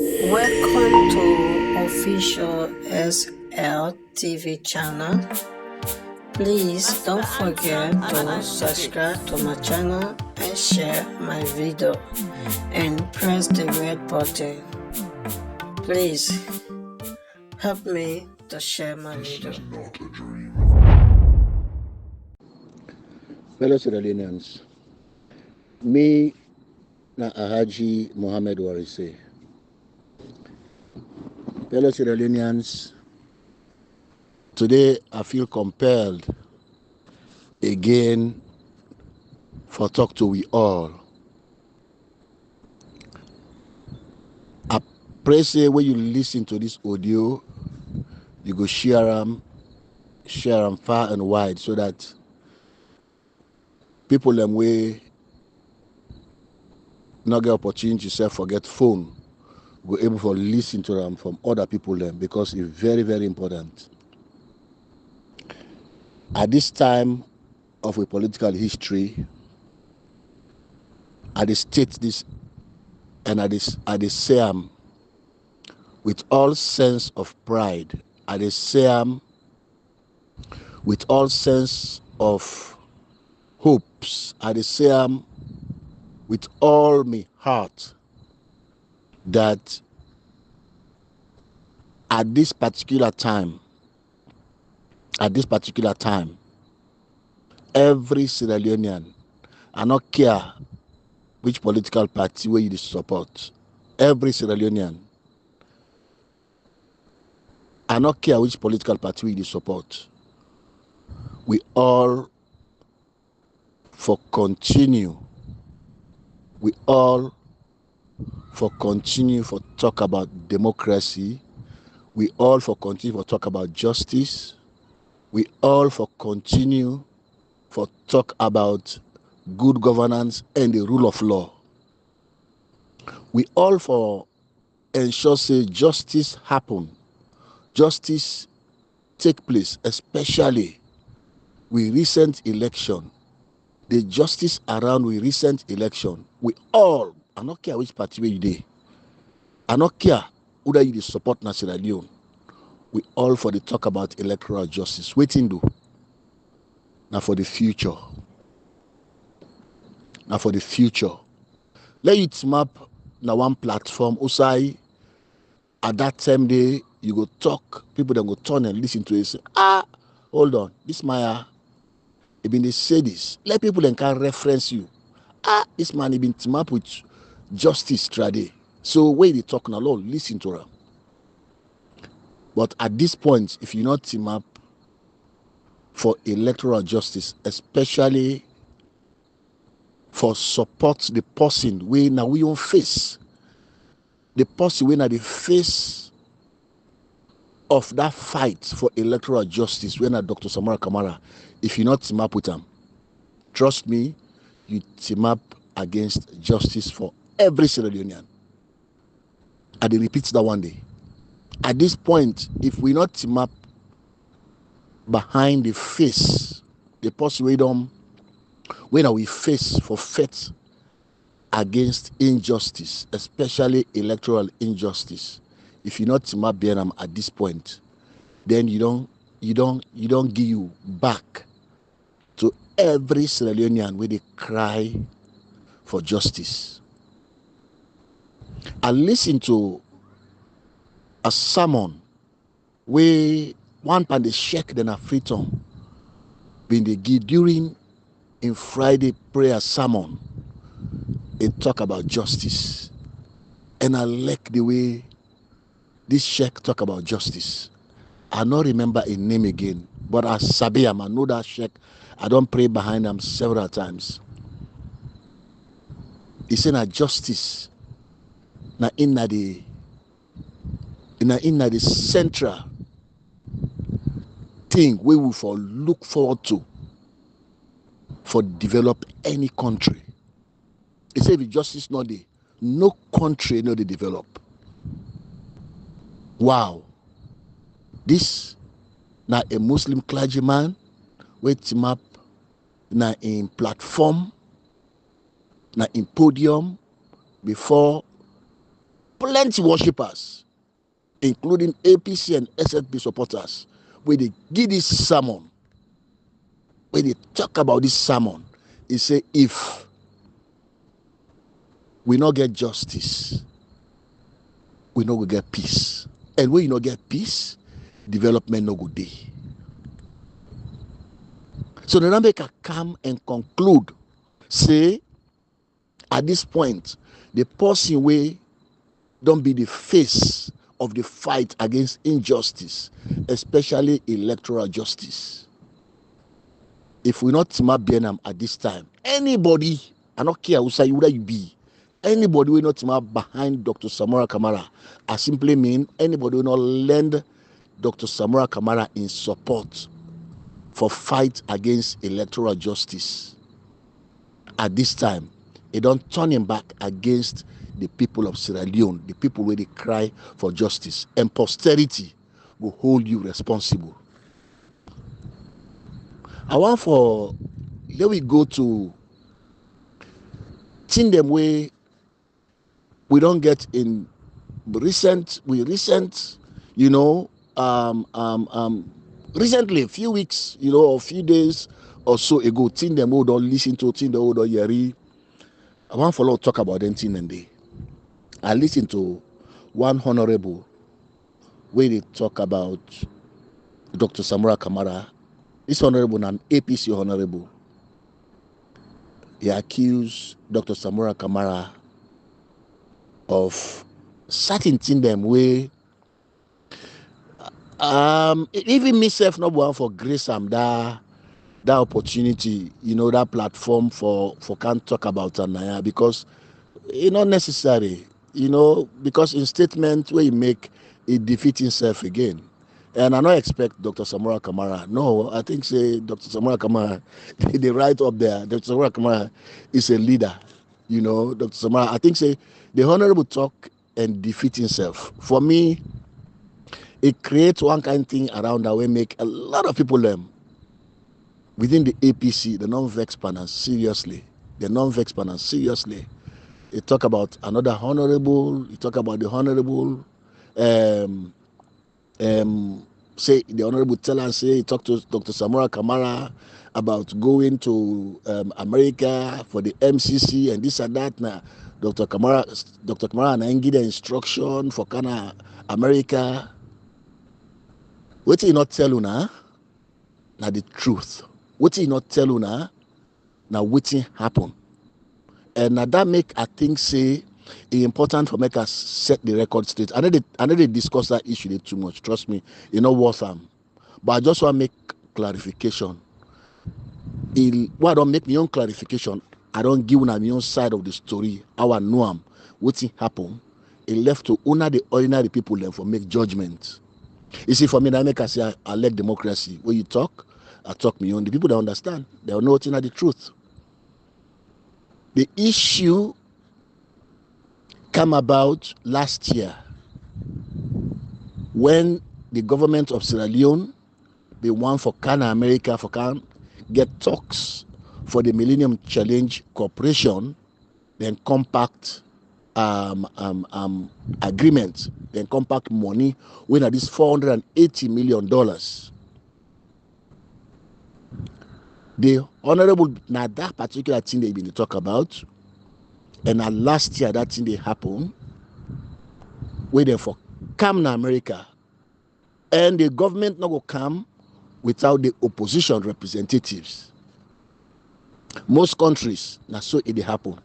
Welcome to official SL TV channel. Please don't forget to subscribe to my channel and share my video and press the red button. Please help me to share my video. Fellow Leoneans, me na Ahaji Mohammed Warise. Fellow Leoneans, today I feel compelled again for talk to we all. I pray say when you listen to this audio, you go share them far and wide so that people them way not get opportunity to forget phone go able to listen to them from other people them because it's very, very important. At this time of a political history, I state this and I say with all sense of pride. I say with all sense of hopes. I say with all my heart that at this particular time, every Sierra Leonean, I don't care which political party where you support, every Sierra Leonean, I don't care which political party we support, we all for continue for talk about democracy, we all for continue for talk about justice, we all for continue for talk about good governance and the rule of law. We all for ensure say justice happen, justice take place, especially with recent election, the justice around with recent election. We all, I don't care which party you dey, I don't care whether you support Sierra Leone, we all for the talk about electoral justice. Waiting do now for the future. Let it map na one platform. Usai at that time day you go talk, people then go turn and listen to it. Say, hold on, this Maya, he been they say this. Let people then can reference you. This man he been team up with justice today. So where they talk now, Lord, listen to her. But at this point, if you not team up for electoral justice, especially for support the person we now we on face, the person we now the face of that fight for electoral justice, when Dr. Samara Kamara, if you not team up with them, trust me, you team up against justice for every Sierra Leonean. I will repeat that one day. At this point, if we not team up behind the face, the person when we face for fight against injustice, especially electoral injustice, if you not team up behind them at this point, then you don't give you back to every Sierra Leonean where they cry for justice. I listen to a sermon where one pan the sheik then a freeton been they give during in Friday prayer sermon. It talk about justice, and I like the way this sheik talk about justice. I don't remember a name again, but I sabi him. I know that sheik. I don't pray behind him several times. He said that justice na in the central thing we will for look forward to for develop any country. He said if justice not there, no country no they develop. Wow. This na a Muslim clergyman with team up na in platform, na in podium before plenty worshippers, including APC and SFP supporters, where they give this sermon, when they talk about this sermon, they say, if we not get justice, we not go get peace. And when you not get peace, development no go dey. So the Nambeka come and conclude, say, at this point, the person way don't be the face of the fight against injustice, especially electoral justice. If we not team up Bienam at this time, anybody, I don't care who you be, anybody will not team up behind Dr. Samora Kamara, I simply mean anybody will not lend Dr. Samora Kamara in support for fight against electoral justice. At this time, it don't turn him back against the people of Sierra Leone, the people where they cry for justice, and posterity will hold you responsible. I want for, let we go to thing them way we don't get in recent, recently, a few weeks, or a few days or so ago, thing them who don't listen to, thing the old or yeri. I want for talk about them thing and day. I listened to one honorable where they talk about Dr. Samora Kamara. This honorable, an APC honorable, he accused Dr. Samora Kamara of certain thing them way. Even myself not one for grace that opportunity, that platform for can't talk about Anaya, because it's not necessary, because in statement where you make it defeat himself again. And I don't expect Dr. Samora Kamara. No, I think say Dr. Samora Kamara, they write up there, Dr. Samora Kamara is a leader. Dr. Samara, I think say the honorable talk and defeat himself. For me, it creates one kind of thing around that way make a lot of people within the APC, the non-vex panel, seriously. The non-vex panel, seriously. They talk about another honorable, you talk about the honorable, say the honorable teller say he talked to Dr. Samora Kamara about going to America for the MCC and this and that. Now, Dr. Kamara and give the instruction for Kana America. What he not tell you now? Now the truth. What he not tell you now? Now what happen? And now that make I think say it's important for make us set the record straight. I know they discuss that issue too much. Trust me, not worth them. But I just want to make clarification. Why I don't make my own clarification? I don't give my own side of the story. How I know am. What happen? It left to only the ordinary people then for make judgment. You see, for me, that make I say I like democracy. When you talk, I talk me own. The people that understand, they will know what's the truth. The issue came about last year when the government of Sierra Leone, they want for Kana America, for can get talks for the Millennium Challenge Corporation, then compact agreement, then compact money, when at this $480 million. The honorable, now that particular thing they've been talk about, and last year that thing they happened, where they for come to America, and the government not go come without the opposition representatives. Most countries, now so it happen.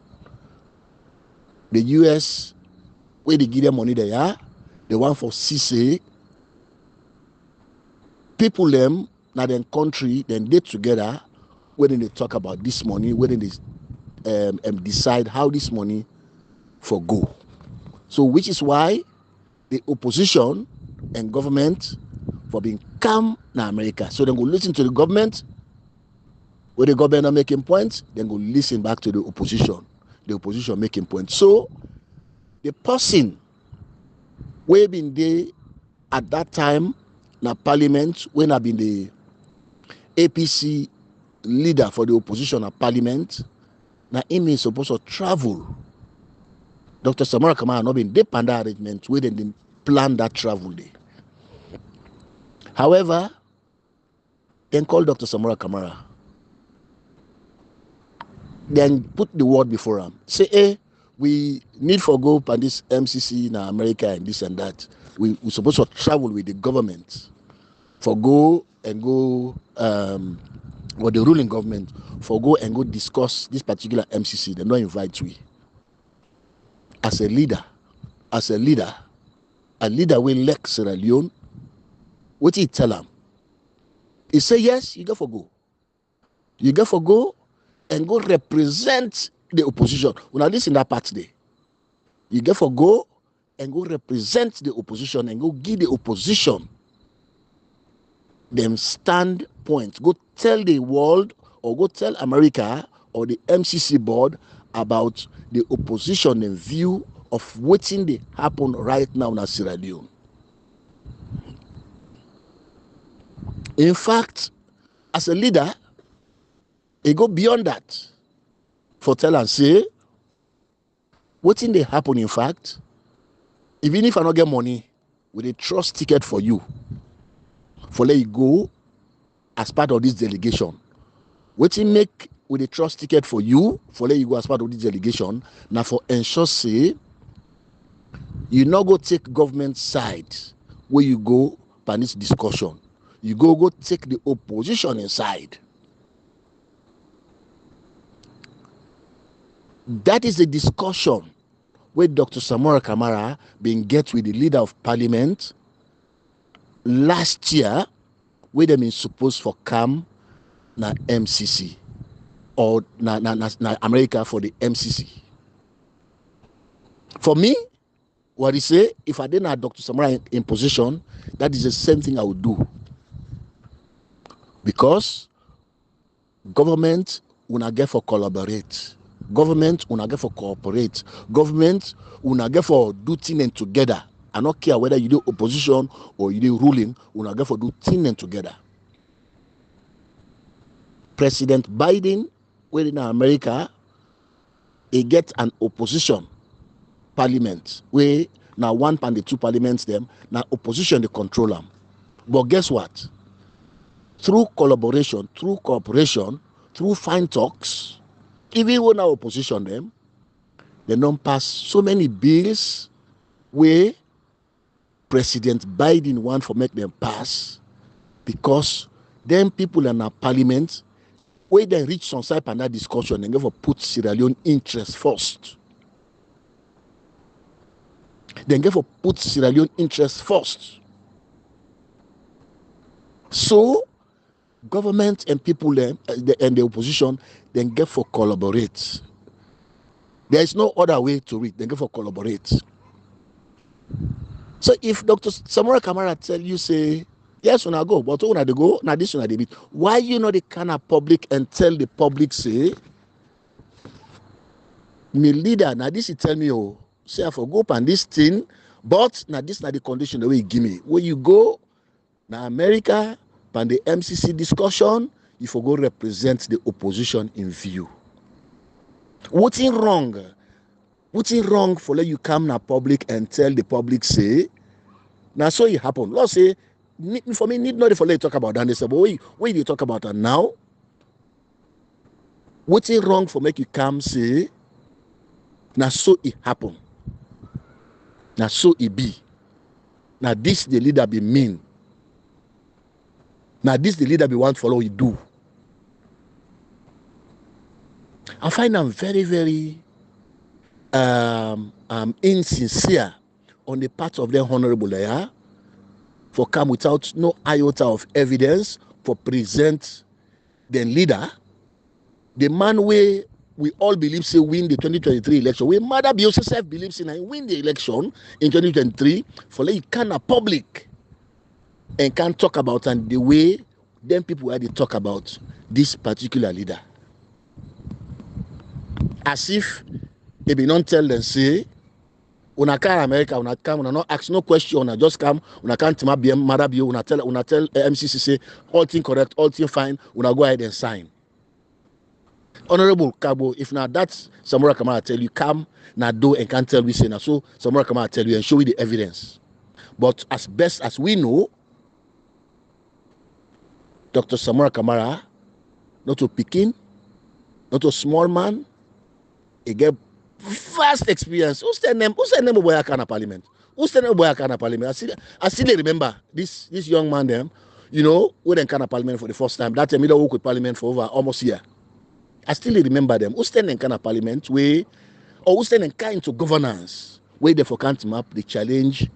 The US, where they give them money they are, the one for CC, people them, now then country, then they together, when they talk about this money, when they decide how this money for go. So which is why the opposition and government for being calm in America. So then go listen to the government, where the government are making points, then go listen back to the opposition making points. So the person where been there at that time na parliament, when I been the APC leader for the opposition at parliament, na him is supposed to travel Dr. Samora Kamara not been deep under arrangement where they didn't plan that travel day. However, then call Dr. Samora Kamara. Then put the word before him. Say, hey, we need for go and this MCC in America and this and that. We supposed to travel with the government for go and go or the ruling government for go and go discuss this particular MCC. They don't invite we. As a leader will elect Sierra Leone. What he tell him? He say yes, you get for go. You get for go and go represent the opposition. When I listen that part today, you get for go and go represent the opposition and go give the opposition them standpoint. Go tell the world or go tell America or the MCC board about the opposition and view of what's they happen right now in Sierra Leone. In fact, as a leader, he go beyond that for tell and say, what's they happen in fact, even if I don't get money, with a trust ticket for you, for let you go as part of this delegation. What's make with a trust ticket for you, for let you go as part of this delegation, now for ensure say, you not go take government side where you go by this discussion. You go take the opposition inside. That is the discussion where Dr. Samora Kamara been get with the leader of parliament last year, where they been supposed for come na MCC or na America for the MCC. For me, what he say, if I didn't have Dr. Samara in position, that is the same thing I would do. Because government will not get for collaborate. Government will not get for cooperate. Government will not get for do things together. I don't care whether you do opposition or you do ruling, will not get for do things together. President Biden, where in America, he get an opposition parliament where now one and the two parliaments them now opposition they control them. But guess what? Through collaboration, through cooperation, through fine talks, even when our opposition them, they don't pass so many bills where President Biden want for make them pass, because them people in our parliament, where they reach some side and that discussion, they never put Sierra Leone interest first. They never put Sierra Leone interest first. So government and people and the opposition then get for collaborate. There is no other way to read. They get for collaborate. So if Dr. Samora Kamara tell you say yes, when I go, but when I go, now this one I did. Why you know the kind of public and tell the public say, me leader now this he tell me say I for go on this thing, but now this not the condition the way you give me. When you go now America and the MCC discussion, you for go represent the opposition in view. What's wrong? What's wrong for let you come now public and tell the public say, now so it happen. Let's say for me need not for let you talk about that. They say, but wait you talk about that now. What's wrong for make you come say, now so it happen. Now so it be. Now this the leader be mean. Now this the leader be want follow you do. I find them very, very insincere on the part of the honorable there for come without no iota of evidence for present the leader, the man we all believe say win the 2023 election. We Mother Bioself believes in and win the election in 2023 for let you can a public and can talk about and the way them people had to talk about this particular leader. As if they be not tell them say, una come America, una come, una not ask no question, una just come, una can't be Marabio, una tell MCC say all thing correct, all thing fine, una go ahead and sign. Honorable Kabo, if now that's Samora Kamara tell you, come now do and can't tell we say now. So Samora Kamara tell you and show you the evidence. But as best as we know, Dr. Samora Kamara, not a Pekin, not a small man, he get vast experience. Who's the name of Boyakana Parliament? Who's the name of Boyakana Parliament? I still remember this young man them, you know, who then Kana Parliament for the first time. That time he don't work with Parliament for over almost a year. I still remember them. Who stand in kind of parliament way, or who stand in kind of governance where they for can't map the challenge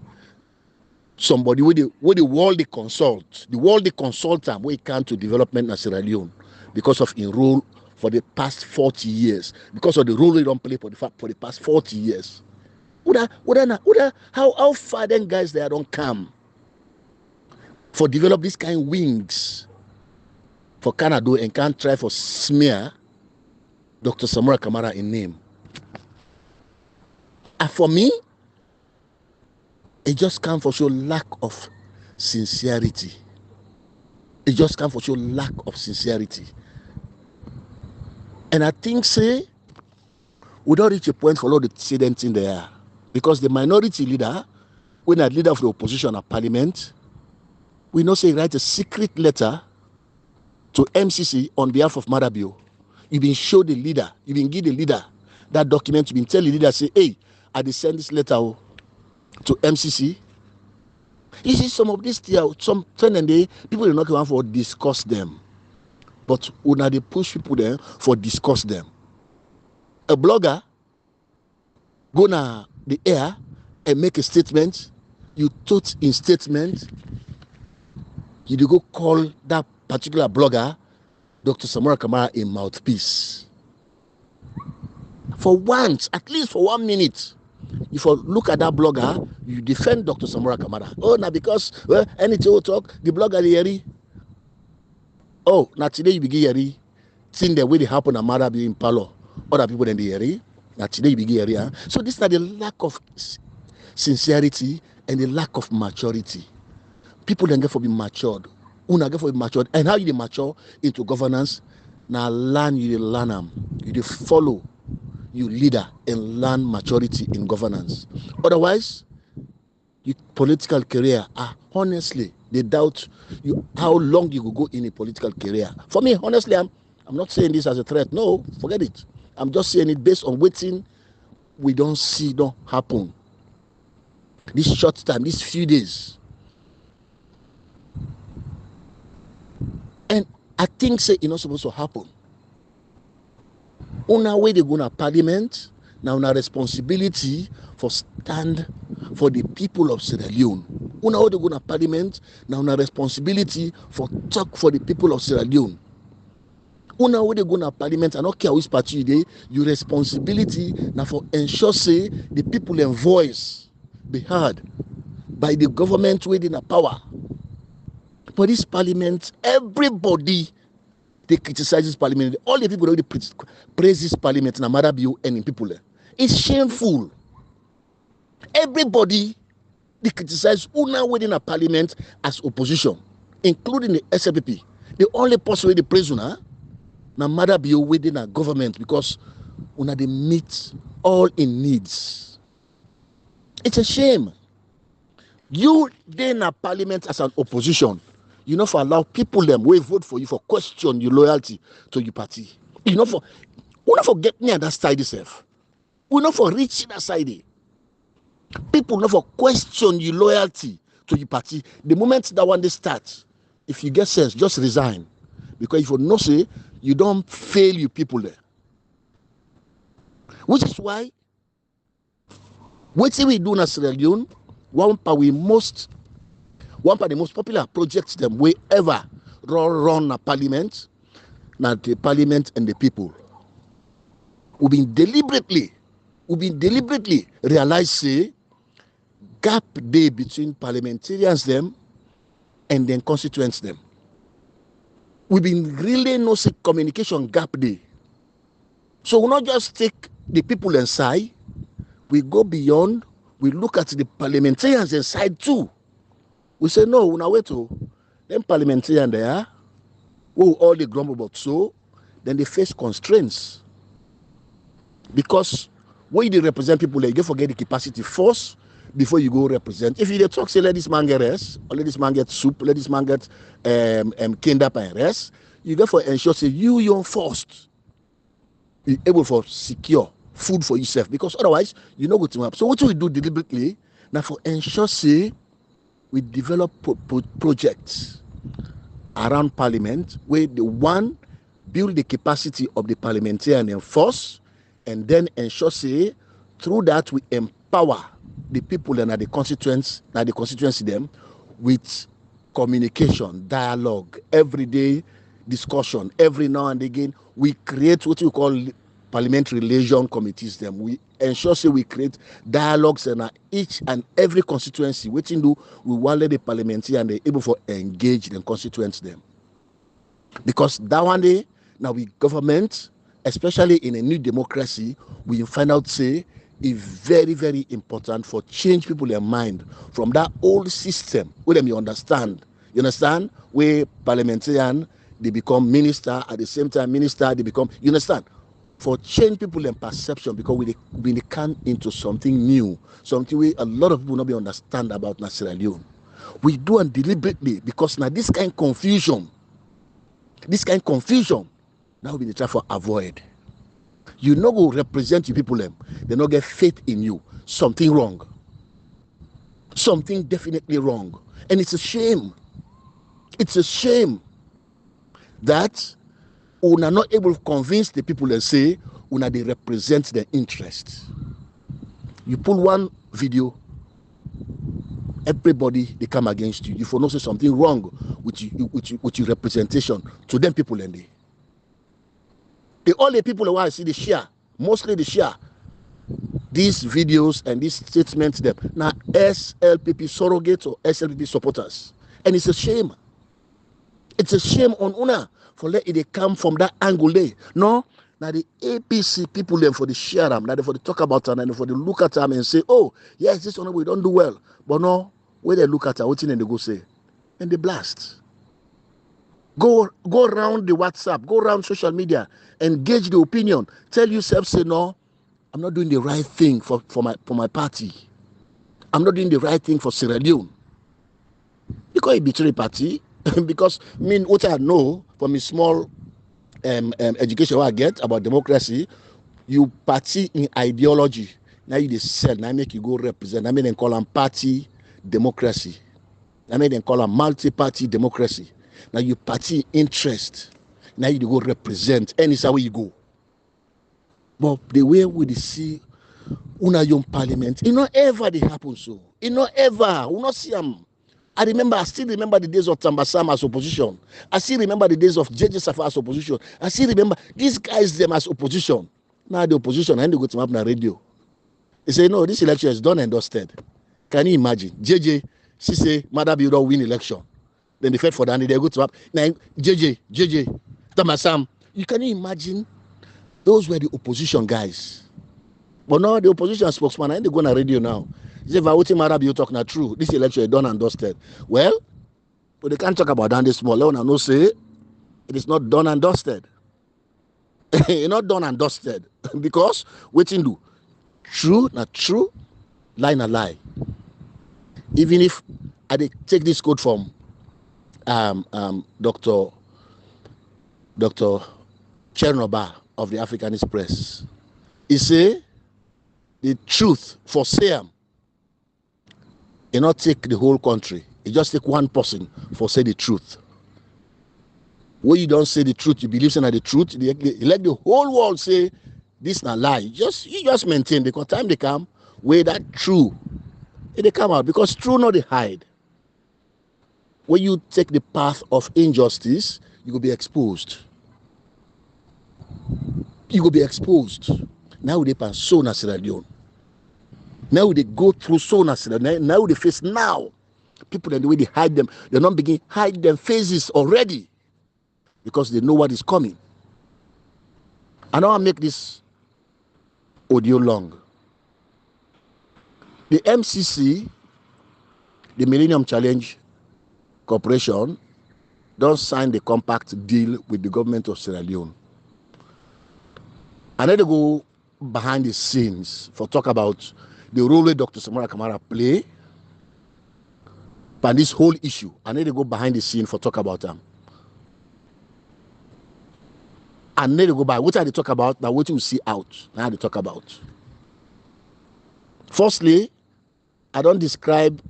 somebody with the world they consult, the world they consult them where it can to development in Sierra Leone because of in role for the past 40 years, because of the role they don't play for the past 40 years. How far then guys they don't come for develop this kind of wings for Canada and can't try for smear Dr. Samora Kamara in name. And for me, it just comes for show lack of sincerity. It just comes for show lack of sincerity. And I think, say, we don't reach a point for all the incidents in there. Because the minority leader, when a leader of the opposition at parliament, we know say write a secret letter to MCC on behalf of Marabio. You've been show the leader, you've been give the leader that document, you've been tell the leader, say, hey, I did send this letter to MCC. You see, some of these some turn and day, people are not going for discuss them. But when they push people there for discuss them. A blogger go na the air and make a statement, you thought in statement, you go call that particular blogger Dr. Samora Kamara a mouthpiece. For once, at least for 1 minute, if you look at that blogger, you defend Dr. Samora Kamara. Oh, now because anything we talk, the blogger the yeri. Oh, now today you begin yeri. Thing the way they happen at Marabi in Palo, other people than the yeri. Now today you begin yeri. So this is the lack of sincerity and the lack of maturity. People don't get for being matured. Una get for being matured. And how you mature into governance? Now learn you learn them. You follow you leader and learn maturity in governance. Otherwise, your political career, honestly, they doubt you how long you will go in a political career. For me, honestly, I'm not saying this as a threat. No, forget it. I'm just saying it based on waiting we don't see don't happen. This short time, these few days. And I think say it's not supposed to happen. Una way they go to parliament, now una responsibility for stand for the people of Sierra Leone. Una way they go to parliament, now una responsibility for talk for the people of Sierra Leone. Una way they go to parliament, I don't care which party you dey, your responsibility now for ensure say the people and voice be heard by the government within a power. For this parliament, everybody they criticize this parliament. All the people already praise this parliament in Amarabio and in people. It's shameful. Everybody they criticize Una within a parliament as opposition, including the SLPP. The only person where they praise Una na Amarabio within a government because Una they meet all in needs. It's a shame. You then a parliament as an opposition. You know, for allow people them we vote for you for question your loyalty to your party. You know, we not for get near that side itself. We not for reaching that side. People not for question your loyalty to your party. The moment that one they start, if you get sense, just resign. Because if you no say, you don't fail your people there. Which is why what we do in Sierra Leone, one of the most popular projects them we ever run a parliament, now the parliament and the people. We've been deliberately realize say gap day between parliamentarians them and then constituents them. We've been really no say communication gap day. So we not just take the people inside, we go beyond, we look at the parliamentarians inside too. We say, no, now wait to them parliamentarian there, who all they grumble about. So then they face constraints. Because when you represent people, you forget the capacity first before you go represent. If you talk, say, let this man get rest, or let this man get soup, let this man get kinder and rest, you go for ensure, say, you first be able for secure food for yourself, because otherwise you know what to happen. So what we do deliberately now for ensure, say, we develop projects around parliament where the one build the capacity of the parliamentarian and force, and then ensure, say, through that we empower the people and the constituency them with communication, dialogue, everyday discussion. Every now and again we create what we call parliamentary liaison committees. Them we ensure, say, we create dialogues in each and every constituency. Waiting do we want the parliamentarian and they able for engage the constituents them, because that one day now we government, especially in a new democracy, we find out, say, is very, very important for change people their mind from that old system where them you understand where parliamentarian they become minister, at the same time minister they become, you understand, for change people and perception, because we come into something new, something we a lot of people not be understand about Sierra Leone. We do it deliberately, because now this kind of confusion now we try for avoid. You no go represent your people them, they not get faith in you. Something wrong, something definitely wrong, and it's a shame. It's a shame that una not able to convince the people and say una they represent their interests. You pull one video, everybody they come against you. You for not say something wrong with your representation to them people, and the only people who I see the share, mostly the share these videos and these statements them now SLPP surrogates or SLPP supporters, and it's a shame. It's a shame on una for let it come from that angle there. No, now the APC people them for the share them, now they for the talk about them, and for the look at them and say, oh yes, this one we don't do well, but no, where they look at her, what's in and they go say, and they blast. Go around the WhatsApp, go around social media, engage the opinion. Tell yourself, say, no, I'm not doing the right thing for my party. I'm not doing the right thing for Sierra Leone. Because it betray party, because what I know from a small education I get about democracy, you party in ideology. Now you sell, now make you go represent. I mean, they call them party democracy. I mean, they call them multi-party democracy. Now you party interest. Now you go represent. And it's how you go. But the way we see una young parliament, it not ever they happen so. It not ever. We not see them. I still remember the days of Tambasam as opposition. I still remember the days of JJ Safa as opposition. I still remember these guys them as opposition. Now the opposition, and they go to map na radio. They say, no, this election is done and dusted. Can you imagine? JJ, she say, Mother Builder win election. Then they fed for that, and they go to map. Now, JJ, Tambasam. Can you imagine? Those were the opposition guys. But now the opposition spokesman, and they go on the radio now. He say, Vauti Marabi, you talk not true. This election is done and dusted. Well, but they can't talk about that this small. Let no say it is not done and dusted. It's not done and dusted. Because waiting do. True, not true, lie, not lie. Even if I take this quote from Dr. Chernobyl of the Africanist Press. He say the truth for Siam, it not take the whole country. It just take one person for say the truth. When you don't say the truth, you believe in the truth. You let the whole world say this not lie. You just maintain, because time they come where that true they come out, because true not they hide. When you take the path of injustice, you will be exposed. You will be exposed. Now they pass so na Sierra Leone. Now they go through so na Sierra Leone. Now they face now. People and the way they hide them, they not begin hide their faces already, because they know what is coming. I now make this audio long. The MCC, the Millennium Challenge Corporation, don't sign the compact deal with the government of Sierra Leone. I need to go behind the scenes for talk about the role that Dr. Samara Kamara play on this whole issue. I need to go behind the scene for talk about them. I need to go by what I talk about, now what you see out. Now they talk about. Firstly, I don't describe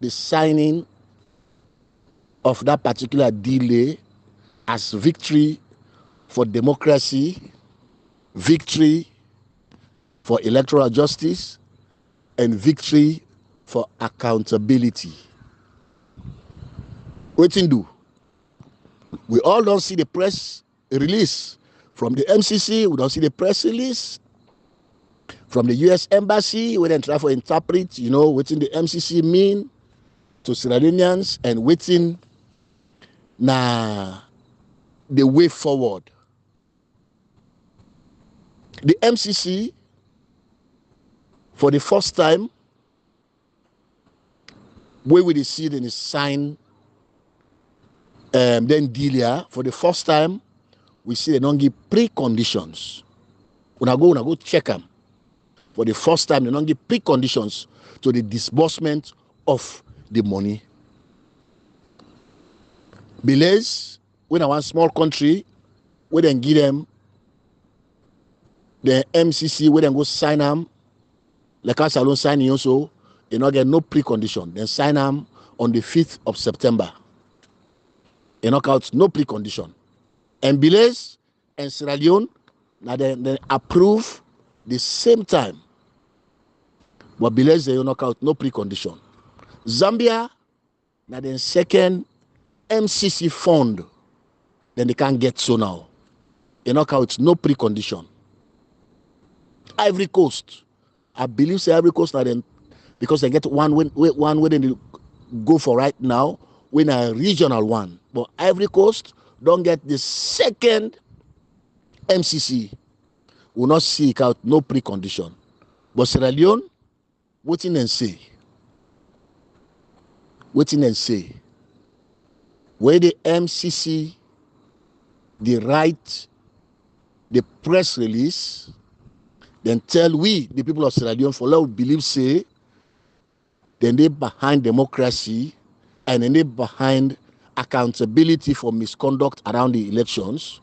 the signing of that particular delay as victory for democracy, victory for electoral justice, and victory for accountability. Waiting do. We all don't see the press release from the MCC. We don't see the press release from the U.S. Embassy. We then try to interpret, what the MCC mean to Sierra Leoneans and waiting na the way forward. The MCC, for the first time, where we see it in the sign, then Delia, for the first time, we see they don't give preconditions. When I go check them. For the first time, they don't give preconditions to the disbursement of the money. Belize, when I want small country, we then give them the MCC, we then go sign them. Like us alone signing also, you not get no precondition. Then sign them on the 5th of September. You knock out no precondition. And Belize and Sierra Leone, now they approve the same time. But Belize, they knock out no precondition. Zambia, now then second MCC fund, then they can't get so now. You knock out no precondition. Ivory Coast, I believe say Ivory Coast now then, because they get one way they go for right now, win a regional one. But Ivory Coast don't get the second MCC. Will not seek out no precondition. But Sierra Leone, waiting and say. Waiting and say. Where the MCC, they write the press release, then tell we, the people of Sierra Leone, for love believe say, then they behind democracy and then they behind accountability for misconduct around the elections.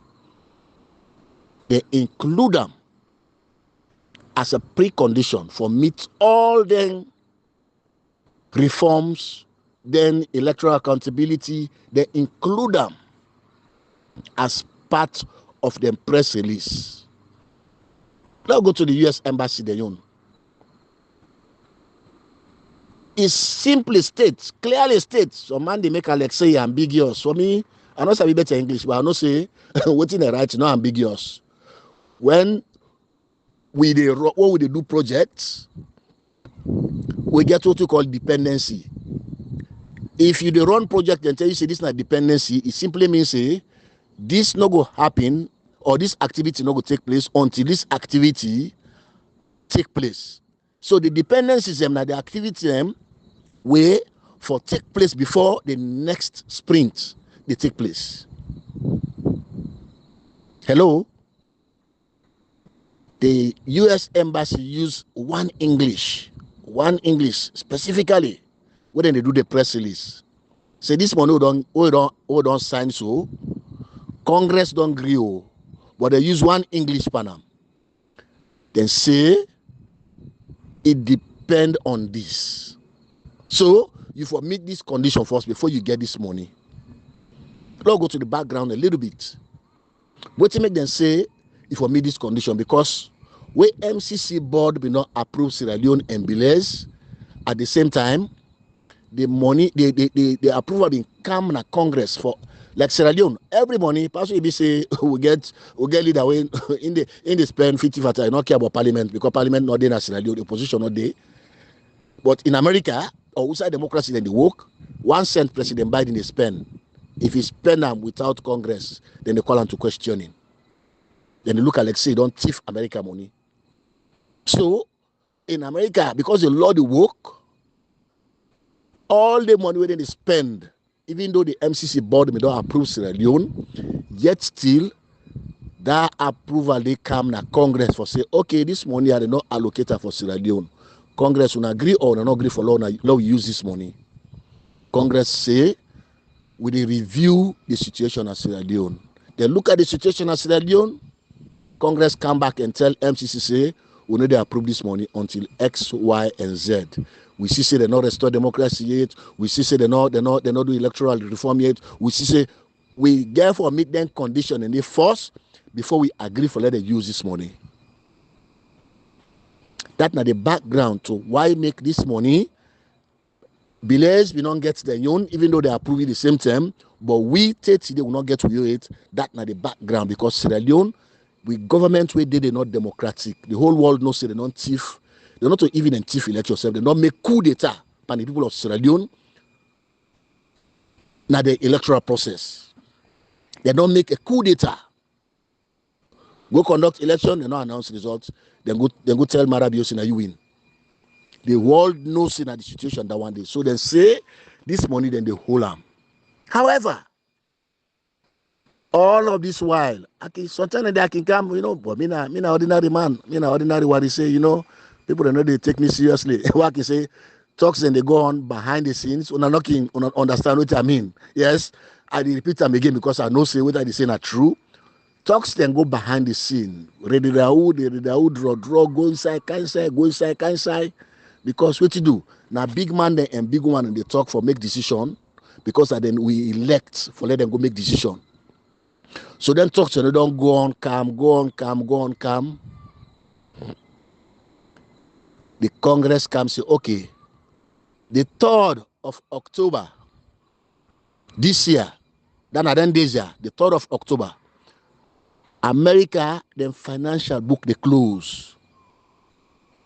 They include them as a precondition for meet all the reforms, then electoral accountability. They include them as part of the press release. Now go to the U.S. Embassy, then it simply states, clearly states, some man they make Alexei ambiguous. For me, I know say better English, but I know say what in the right not ambiguous. When we do projects, we get what we call dependency. If you run project and tell you say this is not dependency, it simply means say this no go happen or this activity no go take place until this activity take place. So the dependency is the activity way for take place before the next sprint they take place. Hello? The U.S. Embassy use one English specifically when they do the press release. Say this money we don't sign so Congress don't agree, but they use one English panel. Then say it depend on this. So you for meet this condition first before you get this money. Let's go to the background a little bit. What to make them say if we meet this condition, because where MCC board will not approve Sierra Leone and Belize at the same time, the money the approval will come na Congress for like Sierra Leone. Every money, Pastor Ibi say we get leader way in the spend 50 factor. I don't care about parliament because parliament not there na Sierra Leone, the opposition not there. But in America, or outside democracy then they work, 1 cent President Biden they spend. If he spend them without Congress, then they call him to questioning. Then they look at like say don't thief America money. So in America, because the law they work, all the money where they spend, even though the MCC board may not approve Sierra Leone, yet still that approval they come na Congress for say, okay, this money are not allocated for Sierra Leone. Congress will agree or not agree for law we use this money. Congress say we dey review the situation at Sierra Leone. They look at the situation at Sierra Leone. Congress come back and tell MCC say we need to approve this money until X, Y, and Z. We see say they not restore democracy yet. We see say they not do electoral reform yet. We see say we therefore meet them condition and they force before we agree for let them use this money. That's not the background to why make this money. Believers we don't get the union even though they approve it the same time, but we they will not get to use it. That's not the background because Sierra Leone, with government where they not democratic. The whole world knows they're not thief. They're not even a thief elect yourself. They not make coup d'etat by the people of Sierra Leone. Now the electoral process. They don't make a coup d'etat. Go conduct election, they not announce results. Then go tell Marabio now you win. The world knows in the situation that one day. So they say this money, then they hold them. However, all of this while, sometimes I can come, but me na ordinary man, me na ordinary what they say, people don't know they take me seriously. What I can say, talks and they go on behind the scenes. Una not understand what I mean. Yes, I repeat them again because I know say whether they say are true. Talks then go behind the scene. Ready draw, go inside, go inside. Because what you do now, big man and big woman and they talk for make decision because then we elect for let them go make decision. So then talk to them, don't go on calm. The Congress comes say, okay, the 3rd of October this year, then this year, the 3rd of October, America, then financial book they close.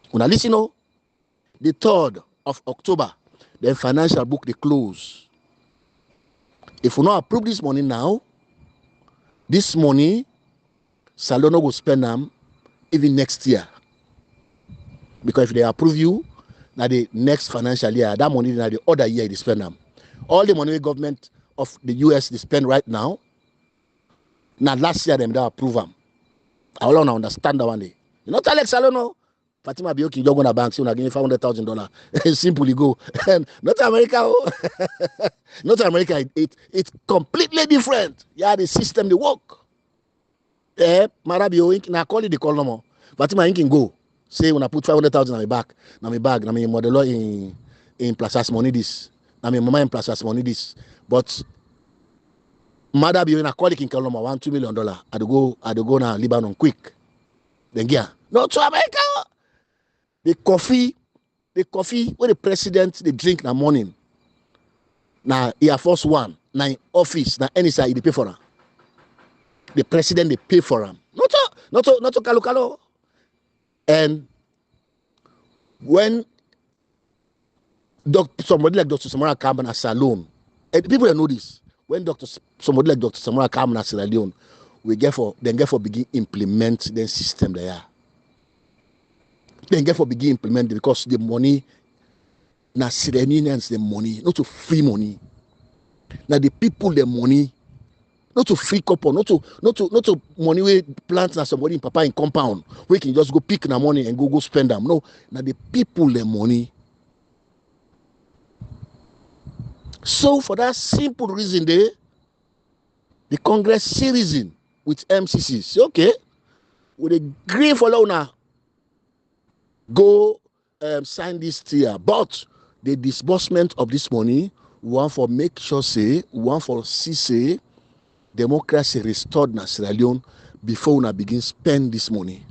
When I listen, the 3rd of October, then financial book they close. If we not approve this money now, this money, Salono will spend them even next year. Because if they approve you, now the next financial year, that money now the other year they spend them. All the money government of the US they spend right now, now last year them they approve them. I want to understand that one day. You know, Alex Salono, Fatima Bioki, you're going to bank, so you're giving $500,000. Simply go. Not America. Not America. It's completely different. Yeah, the system, they work. Marabio, now call it the call no more. Fatima, you can go. Say when I put 500,000 on my bag, na my model in Plazas money this, na my mama in Plazas money this. But Mother be na call it in Kaloma $1-2 million. I do go now Lebanon quick. Then no to America. The coffee where the president they drink in the morning. Now Air Force One, now in office, now any side they pay for them. The president they pay for them. Not to Kalukalo. And when somebody like Dr. Samara come in Sierra Leone, and people that know this, when somebody like Dr. Samara come in Sierra Leone, we get for begin implement the system there. Then get for begin implement it because the money, na Leoneans the money, not to free money. Now the people the money. Not to free couple, not to money we plant na somebody in papa in compound. We can just go pick the money and go spend them. No, now the people the money. So for that simple reason, the Congress see reason with MCC. Say, okay, with a green follow now, go sign this tier. But the disbursement of this money, one for make sure say, one for see say, democracy restored in Sierra Leone before we begin spend this money.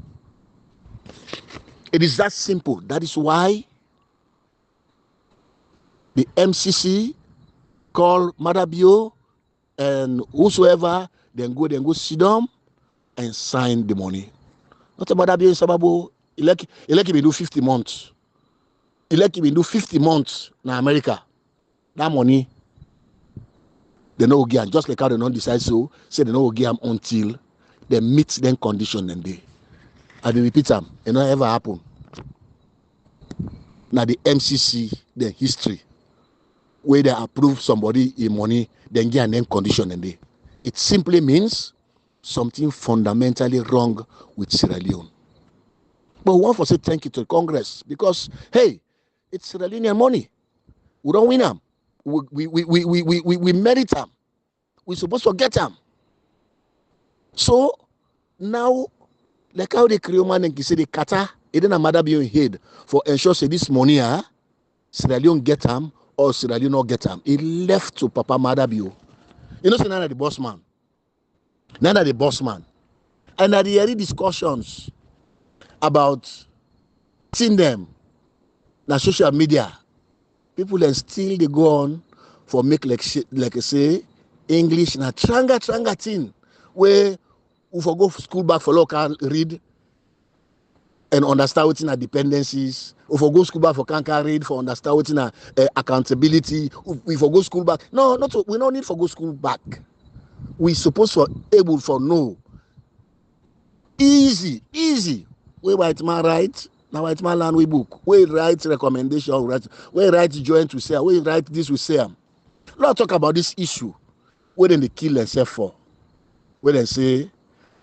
It is that simple. That is why the MCC call Marabio and whosoever then go sit down and sign the money. Not Marabio and Sababo. Eleki be do 50 months. Eleki be do 50 months in America. That money. They no give just like how they don't decide so, say they no give them until they meet them condition and they. I will repeat them. It not ever happen. Now the MCC, the history, where they approve somebody in money, then give them condition and they. It simply means something fundamentally wrong with Sierra Leone. But we want to say thank you to Congress because, hey, it's Sierra Leonean money. We don't win them. We merit them. We're supposed to get them. So now, like how the Creole man and say the Qatar, it didn't matter be head for ensure say this money, Sierra Leone get them or Sierra Leone not get them. It left to Papa Madabio. You know, say none of the boss man. None of the boss man. And at the early discussions about seeing them na social media, people then still they go on for make like I say English na tranga thing where we for go school back for local read and understand what in dependencies. We for go school back for can read for understand what in accountability. We for go school back. No, not we don't need for go school back. We supposed for able for know. Easy. Where white man write, now white man land we book. Where write recommendation, where write joint we say, where write this we say. Let's talk about this issue. Where then they kill themselves for. Where they say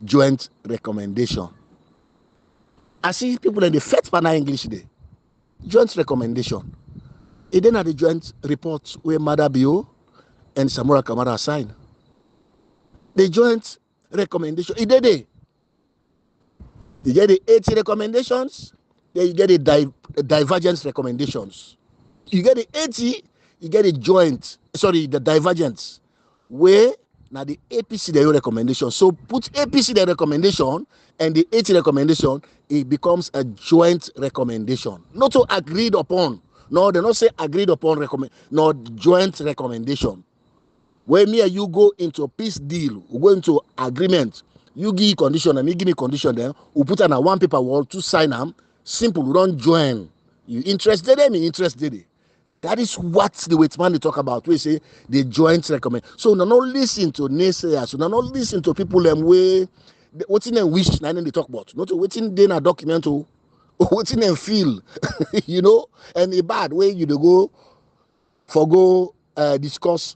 joint recommendation. I see people in the first panel English day. Joint recommendation. It then had the joint report where Madabio and Samora Kamara signed. The joint recommendation. It did it. You get the 80 recommendations, then you get the divergence recommendations. You get the 80, you get the the divergence. Where now the APC the recommendation. So put APC the recommendation and the 80 recommendation, it becomes a joint recommendation. Not so agreed upon. No, they not say agreed upon not joint recommendation. Where me and you go into a peace deal, we go into agreement. You give condition and me give me condition, then we put on a one paper wall to sign them. Simple, we don't join. You interested in me, interested. That is what the weight man they talk about. We say the joint recommend. So now not listen to naysayers. So now not listen to people them way what's in them wish now they talk about. Not waiting then a document or what's in them feel, you know, and a bad way you go discuss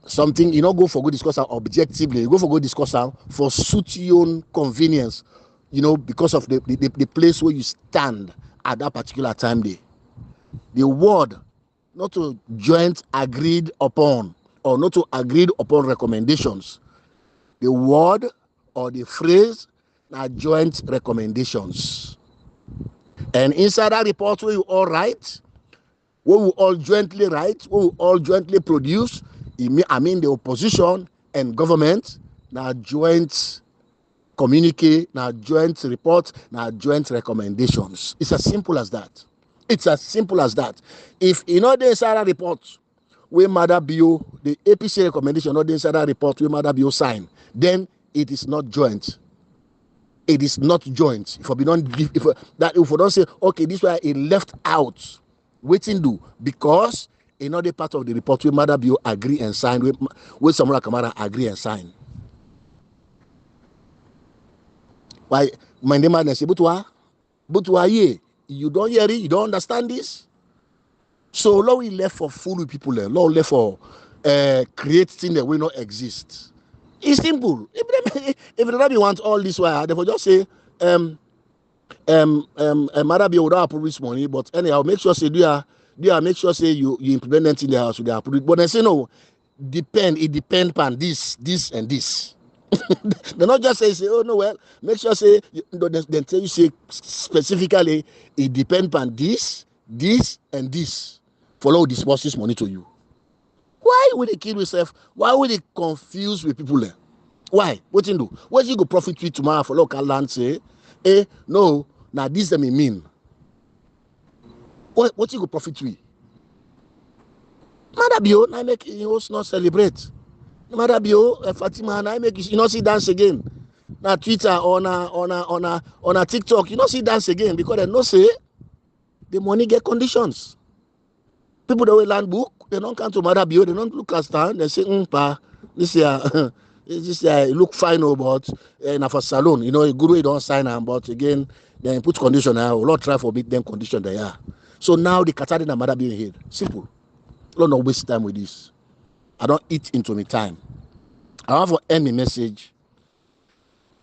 something, you know, go for go discuss objectively, you go for go discuss for suit your own convenience, you know, because of the place where you stand at that particular time day. The word not to joint agreed upon or not to agreed upon recommendations. The word or the phrase are joint recommendations. And inside that report where you all write, where we all jointly write, where we all jointly produce, I mean the opposition and government, now joint communicate, now joint report, now joint recommendations. It's as simple as that. It's as simple as that. If you know the inside report where Madabio, the APC recommendation, not the inside report where Madabio sign, then it is not joint. It is not joint. If we don't say, okay, this way it left out, waiting do because another part of the report where Madabio agree and sign, with Samora Kamara agree and sign. Why my name is say, but you don't hear it, you don't understand this. So law we left for fool with people there, law left for creating that will not exist. It's simple. If the rabbi wants all this way, they will just say Madabio would approve this money, but anyhow, make sure say make sure say you implement it in the house, they approve it. But they say no, it depend on this and this. They not just say, oh no, well, make sure say then tell you say specifically it depends on this and this. Follow disperse this money to you. Why would they kill yourself? Why would they confuse with people there? Why? What you do? What you go profit with tomorrow for local land say? No, now this them mean. What you go profit with? Madabio, I make you not celebrate. Madabio, Fatima, I make you not see dance again. Now Twitter on a TikTok, you not see dance again because they no say the money get conditions. People that will land book, they don't come to Madabio, they don't look at stand, they say, this year it look fine, but now for salon, you know, a good way don't sign them, but again, they put condition there, will not try for bit them condition they are. So now the Qatar and Madabio here. Simple. Don't not waste time with this. I don't eat into my time. I have to end my message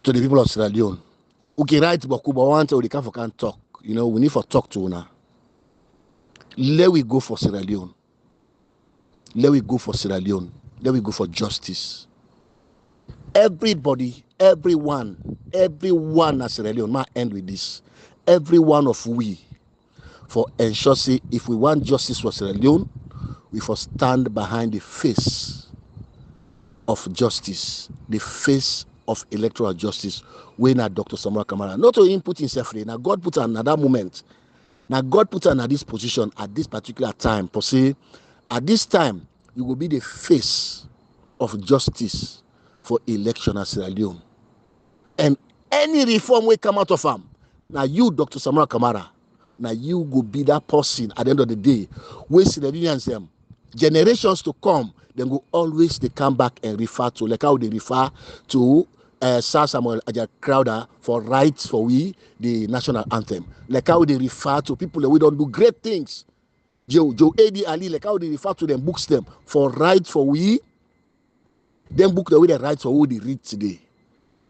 to the people of Sierra Leone. Okay, right, Bokuba, one time we can't talk. We need for talk to una. Let we go for Sierra Leone. Let we go for Sierra Leone. Let we go for justice. Everybody, everyone at Sierra Leone, might end with this. Every one of we, for ensure, say, if we want justice for Sierra Leone, we for stand behind the face of justice, the face of electoral justice, when Dr. Samora Kamara, not to him put himself free. Now God put another moment. Now God put her in this position at this particular time. For say, at this time, you will be the face of justice for election at Sierra Leone. And any reform will come out of him. Now you, Dr. Samora Kamara, now you will be that person at the end of the day, where Sierra Leoneans them generations to come, then will always they come back and refer to, like how they refer to Sir Samuel Ajay Crowder for rights for we, the national anthem. Like how they refer to people that we don't do great things. Joe A.D. Ali, like how they refer to them books them for rights for we, them book the way the rights for who they read today.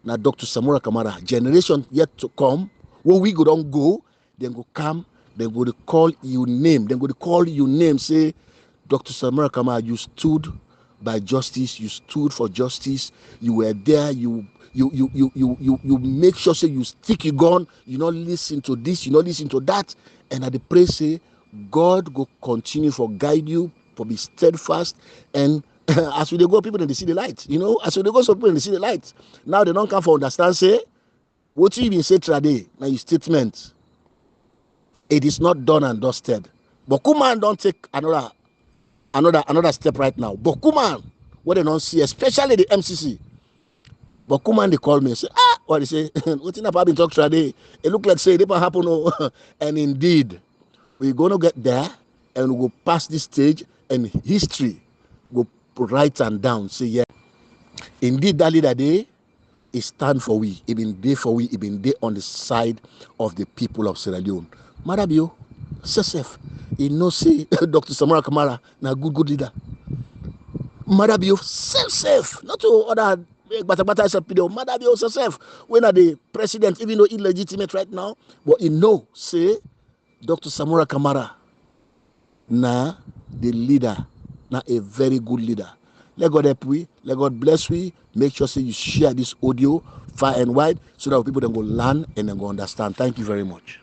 Now Dr. Samora Kamara, generation yet to come, when we go don't go, then go come, then go to call you name, then go to call you name, say, Dr. Samora Kamara, you stood by justice, you stood for justice, you were there, you make sure say you stick your gun, you not listen to this, you not listen to that, and at the pray say God go continue for guide you, for be steadfast, and as we go, people they see the light, as we go, some people they see the light. Now they don't come for understand, say what you even say today, now your statement, it is not done and dusted. But Kuman don't take another step right now. But Kuman, what they don't see, especially the MCC. But Kuman, they call me and say, what they say, what's in the been talk today? It look like say it didn't happen. And indeed, we're gonna get there and we'll pass this stage and history will write and down. Say, yeah, indeed that leader day is stand for we, even day for we, even day on the side of the people of Sierra Leone. Madabio, Sesef, he no say Dr. Samora Kamara, na good leader. Madabio, safe, not to other bata video. Madabio, safe. When are the president, even though illegitimate right now, but he know say Dr. Samora Kamara, na the leader, na a very good leader. Let God help we, let God bless we. Make sure say you share this audio far and wide so that people then go learn and then go understand. Thank you very much.